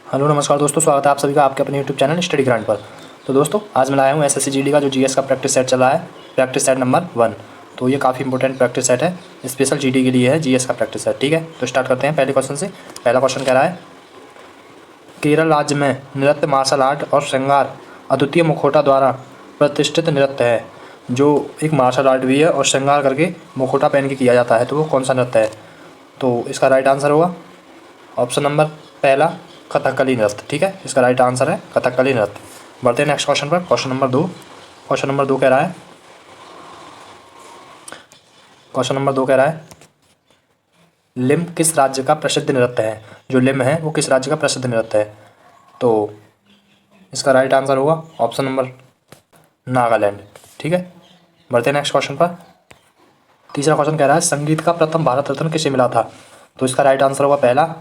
Hello नमस्कार दोस्तों, स्वागत है आप सभी का आपके अपने यूट्यूब चैनल स्टडी ग्रांड पर। तो दोस्तों आज मैं लाया हूँ एसएससी जीडी का जो जीएस का प्रैक्टिस सेट चल रहा है, प्रैक्टिस सेट नंबर 1। तो ये काफ़ी इंपॉर्टेंट प्रैक्टिस सेट है, स्पेशल जीडी के लिए है जीएस का प्रैक्टिस सेट। ठीक है, तो स्टार्ट करते हैं पहले क्वेश्चन से। पहला क्वेश्चन कह रहा है, केरल राज्य में नृत्य मार्शल आर्ट और श्रृंगार अद्वितीय मुखौटा द्वारा प्रतिष्ठित नृत्य है, जो एक मार्शल आर्ट भी है और श्रृंगार करके मुखौटा पहन के किया जाता है। तो वो कौन सा नृत्य है? तो इसका राइट आंसर होगा ऑप्शन नंबर पहला, कथकली नृत्य। ठीक है, इसका राइट आंसर है कथकली नृत्य। बढ़ते हैं नेक्स्ट क्वेश्चन पर। Question number 2। क्वेश्चन नंबर 2 कह रहा है, लिम किस राज्य का प्रसिद्ध नृत्य है? जो लिम है वो किस राज्य का प्रसिद्ध नृत्य है? तो इसका राइट आंसर होगा ऑप्शन नंबर नागालैंड। ठीक है, बढ़ते हैं नेक्स्ट क्वेश्चन पर। तीसरा क्वेश्चन कह रहा है, संगीत का प्रथम भारत रत्न किसे मिला था? तो इसका राइट आंसर होगा पहला,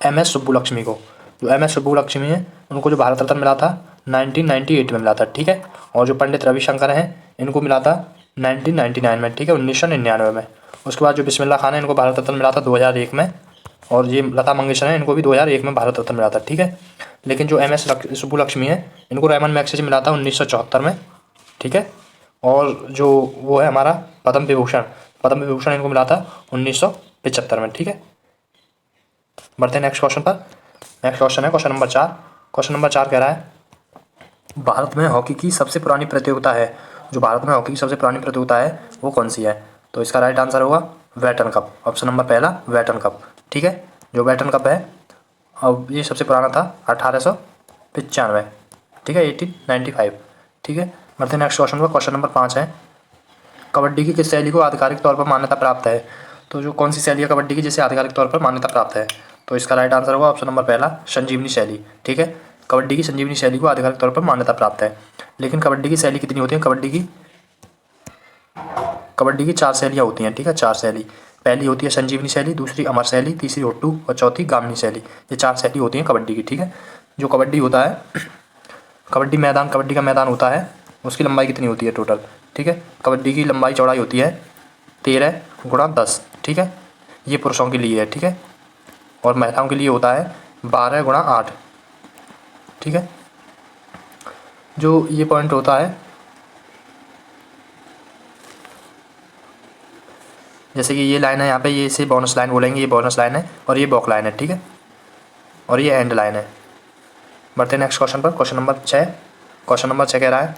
एम.एस. सुब्बुलक्ष्मी को। जो एम.एस. सुब्बुलक्ष्मी है उनको जो भारत रत्न मिला था 1998 में मिला था। ठीक है, और जो पंडित रविशंकर हैं इनको मिला था 1999 में। ठीक है, 1999 में। उसके बाद जो बिस्मिल्लाह खान है इनको भारत रत्न मिला था 2001 में, और ये लता मंगेशकर हैं इनको भी 2001 में भारत रत्न मिला था। ठीक है, लेकिन जो एम.एस. सुब्बुलक्ष्मी है इनको रैमन मैग्सेसे मिला था 1974 में। ठीक है, और जो वो है हमारा पद्म विभूषण इनको मिला था 1975 में। ठीक है, बढ़ते हैं नेक्स्ट क्वेश्चन पर। नेक्स्ट क्वेश्चन है क्वेश्चन नंबर 4। क्वेश्चन नंबर 4 कह रहा है, भारत में हॉकी की सबसे पुरानी प्रतियोगिता है, जो भारत में हॉकी की सबसे पुरानी प्रतियोगिता है वो कौन सी है? तो इसका राइट आंसर होगा वेटन कप। ऑप्शन नंबर पहला, वेटन कप। ठीक है, जो वेटन कप है अब ये सबसे पुराना था 1895। ठीक है, 1895। ठीक है, बढ़ते हैं नेक्स्ट क्वेश्चन पर। क्वेश्चन नंबर 5 है, कबड्डी की किस शैली को आधिकारिक तौर पर मान्यता प्राप्त है? तो जो कौन सी शैली है कबड्डी की जिसे आधिकारिक तौर पर मान्यता प्राप्त है? तो इसका राइट आंसर होगा ऑप्शन नंबर पहला, संजीवनी शैली। ठीक है, कबड्डी की संजीवनी शैली को आधिकारिक तौर पर मान्यता प्राप्त है। लेकिन कबड्डी की शैली कितनी होती है? कबड्डी की 4 शैलियाँ होती हैं। ठीक है, 4 शैली। पहली होती है संजीवनी शैली, दूसरी अमर शैली, तीसरी ओट्टू और चौथी गामिनी शैली। ये 4 शैली होती हैं कबड्डी की। ठीक है, जो कबड्डी होता है, कबड्डी का मैदान होता है, उसकी लंबाई कितनी होती है टोटल? ठीक है, कबड्डी की लंबाई चौड़ाई होती है 13 गुणा 10। ठीक है, ये पुरुषों के लिए है। ठीक है, और महिलाओं के लिए होता है 12 गुणा 8। ठीक है, जो ये पॉइंट होता है, जैसे कि ये लाइन है यहाँ पे, ये इसे बोनस लाइन बोलेंगे, ये बोनस लाइन है और ये बॉक लाइन है। ठीक है, और ये एंड लाइन है। बढ़ते हैं नेक्स्ट क्वेश्चन पर। Question number 6। क्वेश्चन नंबर 6 कह रहा है,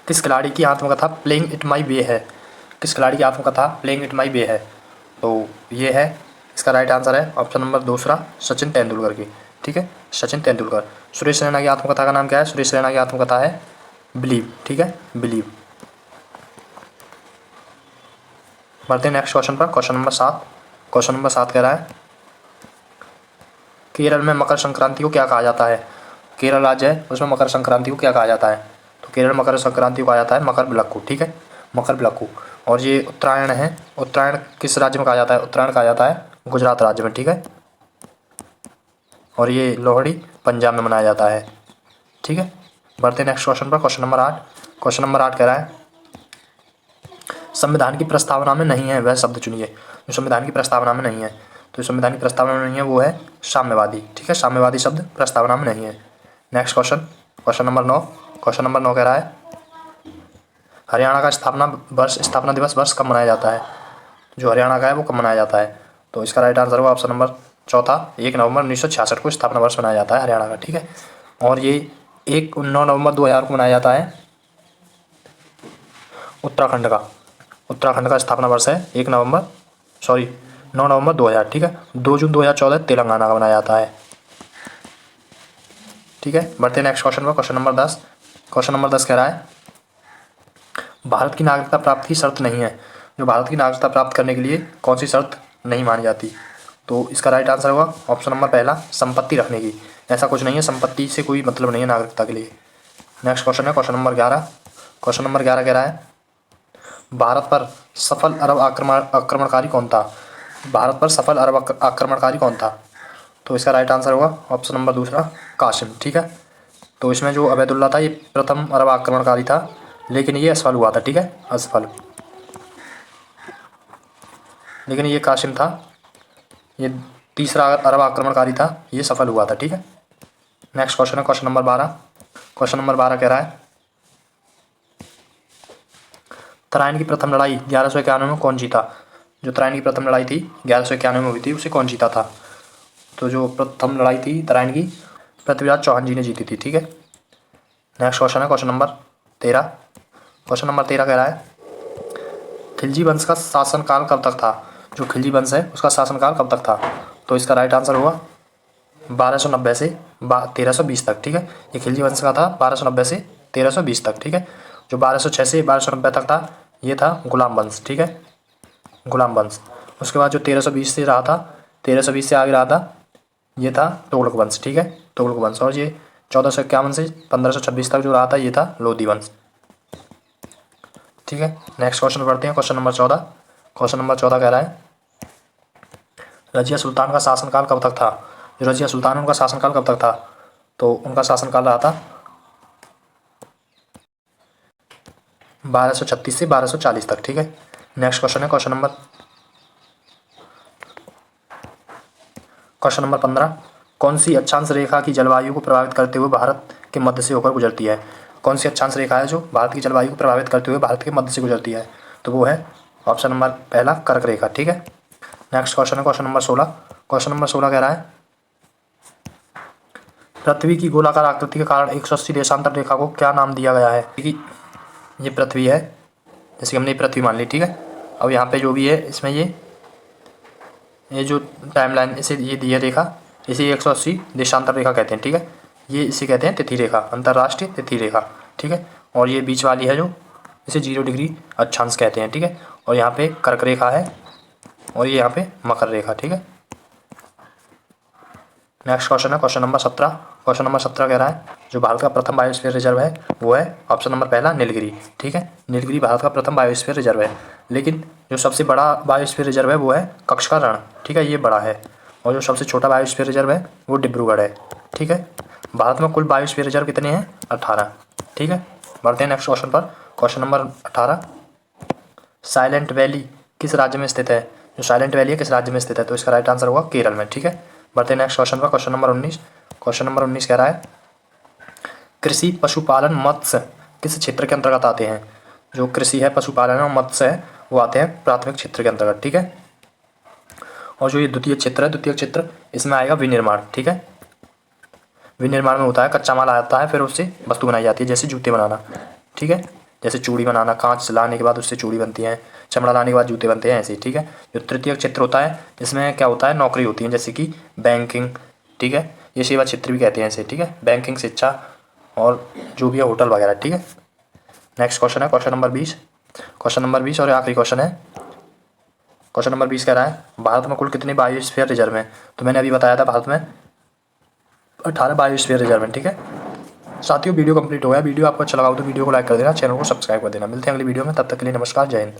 किस खिलाड़ी की आत्मकथा प्लेइंग इट माई वे है? किस खिलाड़ी की आत्मकथा प्लेइंग इट माई वे है? तो ये है, इसका राइट आंसर है ऑप्शन नंबर दूसरा, सचिन तेंदुलकर की। ठीक है, सचिन तेंदुलकर। सुरेश रैना की आत्मकथा का नाम क्या है? सुरेश रैना की आत्मकथा है बिलीव। ठीक है, बिलीव। बढ़ते हैं नेक्स्ट क्वेश्चन पर। Question number 7। क्वेश्चन नंबर 7 कह रहा है, केरल में मकर संक्रांति को क्या कहा जाता है? केरल राज्य है उसमें मकर संक्रांति को क्या कहा जाता है? तो केरल मकर संक्रांति को कहा जाता है मकर बिलक्कू। ठीक है, मकर बिलक्कू। और ये उत्तरायण है, उत्तरायण किस राज्य में कहा जाता है? उत्तरायण कहा जाता है गुजरात राज्य में। ठीक है, और ये लोहड़ी पंजाब में मनाया जाता है। ठीक है, बढ़ते नेक्स्ट क्वेश्चन पर। Question number 8। क्वेश्चन नंबर 8 कह रहा है, संविधान की प्रस्तावना में नहीं है वह शब्द चुनिए। जो संविधान की प्रस्तावना में नहीं है, तो संविधान की प्रस्तावना में नहीं है वो है साम्यवादी। ठीक है, साम्यवादी शब्द प्रस्तावना में नहीं है। Next question, question number 9। Question number 9 कह रहा है, हरियाणा का स्थापना दिवस वर्ष कब मनाया जाता है? जो हरियाणा का है वो कब मनाया जाता है? तो इसका राइट आंसर होगा ऑप्शन नंबर चौथा, 1 नवंबर 1966 को स्थापना वर्ष मनाया जाता है हरियाणा का। ठीक है, और ये 9 नवंबर 2000 को मनाया जाता है उत्तराखंड का स्थापना वर्ष है 9 नवंबर 2000। ठीक है, 2 जून 2014 तेलंगाना का मनाया जाता है। ठीक है, बढ़ते हैं नेक्स्ट क्वेश्चन पर। Question number 10। क्वेश्चन नंबर 10 कह रहा है, भारत की नागरिकता प्राप्ति की शर्त नहीं है। जो भारत की नागरिकता प्राप्त करने के लिए कौन सी शर्त नहीं मानी जाती? तो इसका राइट आंसर होगा ऑप्शन नंबर पहला, संपत्ति रखने की। ऐसा कुछ नहीं है, संपत्ति से कोई मतलब नहीं है नागरिकता के लिए। नेक्स्ट क्वेश्चन है क्वेश्चन नंबर 11। क्वेश्चन नंबर 11 कह रहा है, भारत पर सफल अरब आक्रमणकारी कौन था? भारत पर सफल अरब आक्रमणकारी कौन था? तो इसका राइट आंसर होगा ऑप्शन नंबर दूसरा, कासिम। ठीक है, तो इसमें जो अबैदुल्ला था ये प्रथम अरब आक्रमणकारी था, लेकिन ये असफल हुआ था। ठीक है, असफल, लेकिन ये कासिम था, ये तीसरा अरब आक्रमणकारी था, ये सफल हुआ था। ठीक है, नेक्स्ट क्वेश्चन है क्वेश्चन नंबर 12। क्वेश्चन नंबर 12 कह रहा है तराइन की प्रथम लड़ाई 1191 में कौन जीता। जो तराइन की प्रथम लड़ाई थी 1191 में हुई थी, उसे कौन जीता था। तो जो प्रथम लड़ाई थी तराइन की, पृथ्वीराज चौहान जी ने जीती थी। ठीक है, नेक्स्ट क्वेश्चन है क्वेश्चन नंबर 13। क्वेश्चन नंबर 13 कह रहा है खिलजी वंश का शासनकाल कब तक था। जो खिलजी वंश है उसका शासनकाल कब तक था। तो इसका राइट आंसर होगा 1290 से 1320 तक। ठीक है, ये खिलजी वंश का था 1290 से 1320 तक। ठीक है, जो 1206 से 1290 तक था ये था गुलाम वंश। ठीक है, गुलाम वंश। उसके बाद जो 1320 से रहा था, 1320 से आगे रहा था, ये था तुगलक वंश। ठीक है, तुगलक वंश। और ये 1451 से 1526 तक जो रहा था ये था लोधी वंश। ठीक है, नेक्स्ट क्वेश्चन पढ़ते हैं क्वेश्चन नंबर 14। क्वेश्चन नंबर 14 कह रहा है रजिया सुल्तान का शासनकाल कब तक था। जो रजिया सुल्तान उनका शासनकाल कब तक था। तो उनका शासनकाल रहा था 1236 से 1240 तक। ठीक है, नेक्स्ट क्वेश्चन है क्वेश्चन नंबर 15। कौन सी अक्षांश रेखा की जलवायु को प्रभावित करते हुए भारत के मध्य से होकर गुजरती है। कौन सी अक्षांश रेखा है जो भारत की जलवायु को प्रभावित करते हुए भारत के मध्य से गुजरती है। तो वो है ऑप्शन नंबर पहला कर्क रेखा। ठीक है, नेक्स्ट क्वेश्चन है क्वेश्चन नंबर 16। क्वेश्चन नंबर 16 कह रहा है पृथ्वी की गोलाकार आकृति के कारण 180 देशांतर रेखा को क्या नाम दिया गया है। कि ये पृथ्वी है, जैसे कि हमने पृथ्वी मान ली। ठीक है, अब यहाँ पे जो भी है इसमें ये जो टाइमलाइन इसे ये दी है रेखा, इसे 180 देशांतर रेखा कहते हैं। ठीक है, ये इसे कहते हैं तिथि रेखा, अंतर्राष्ट्रीय तिथि रेखा। ठीक है, और ये बीच वाली है जो इसे 0 डिग्री अक्षांश कहते हैं। ठीक है, और यहाँ पे कर्क रेखा है और ये यहाँ पे मकर रेखा। ठीक है, नेक्स्ट क्वेश्चन है क्वेश्चन नंबर 17। क्वेश्चन नंबर 17 कह रहा है जो भारत का प्रथम बायोस्फीयर रिजर्व है वो है ऑप्शन नंबर पहला नीलगिरी। ठीक है, नीलगिरी भारत का प्रथम बायोस्फीयर रिजर्व है, लेकिन जो सबसे बड़ा बायोस्फीयर रिजर्व है वो है कच्छ का रण। ठीक है, ये बड़ा है। और जो सबसे छोटा बायोस्फीयर रिजर्व है वो डिब्रूगढ़ है। ठीक है, भारत में कुल बायोस्फीयर रिजर्व कितने हैं 18। ठीक है, बढ़ते हैं नेक्स्ट क्वेश्चन पर। क्वेश्चन नंबर 18 साइलेंट वैली किस राज्य में स्थित है। जो साइलेंट वैली है किस राज्य में स्थित है। तो इसका राइट आंसर होगा केरल में। ठीक है, बढ़ते हैं नेक्स्ट क्वेश्चन पर। Question number 19। क्वेश्चन नंबर 19 कह रहा है कृषि पशुपालन मत्स्य किस क्षेत्र के अंतर्गत आते हैं। जो कृषि है पशुपालन और मत्स्य है वो आते हैं प्राथमिक क्षेत्र के अंतर्गत। ठीक है, और जो ये द्वितीय क्षेत्र है, द्वितीय क्षेत्र इसमें आएगा विनिर्माण। ठीक है, विनिर्माण में होता है कच्चा माल आता है फिर उससे वस्तु बनाई जाती है, जैसे जूते बनाना। ठीक है, जैसे चूड़ी बनाना, कांच लाने के बाद उससे चूड़ी बनती है, चमड़ा लाने के बाद जूते बनते हैं, ऐसे ही। ठीक है, जो तृतीय क्षेत्र होता है इसमें क्या होता है नौकरी होती है, जैसे कि बैंकिंग। ठीक है, ये सेवा क्षेत्र भी कहते हैं इसे। ठीक है, बैंकिंग, शिक्षा और जो भी है होटल वगैरह। ठीक है, नेक्स्ट क्वेश्चन है क्वेश्चन नंबर 20। क्वेश्चन नंबर 20 और आखिरी क्वेश्चन है। क्वेश्चन नंबर 20 कह रहा है भारत में कुल कितने बायोस्फीयर रिजर्व हैं। तो मैंने अभी बताया था भारत में 18 बायोस्फीयर रिजर्व हैं। ठीक है साथियों, वीडियो कंप्लीट हो गया। वीडियो आपको अच्छा लगा हो तो वीडियो को लाइक कर देना, चैनल को सब्सक्राइब कर देना। मिलते हैं अगली वीडियो में, तब तक के लिए नमस्कार, जय हिंद।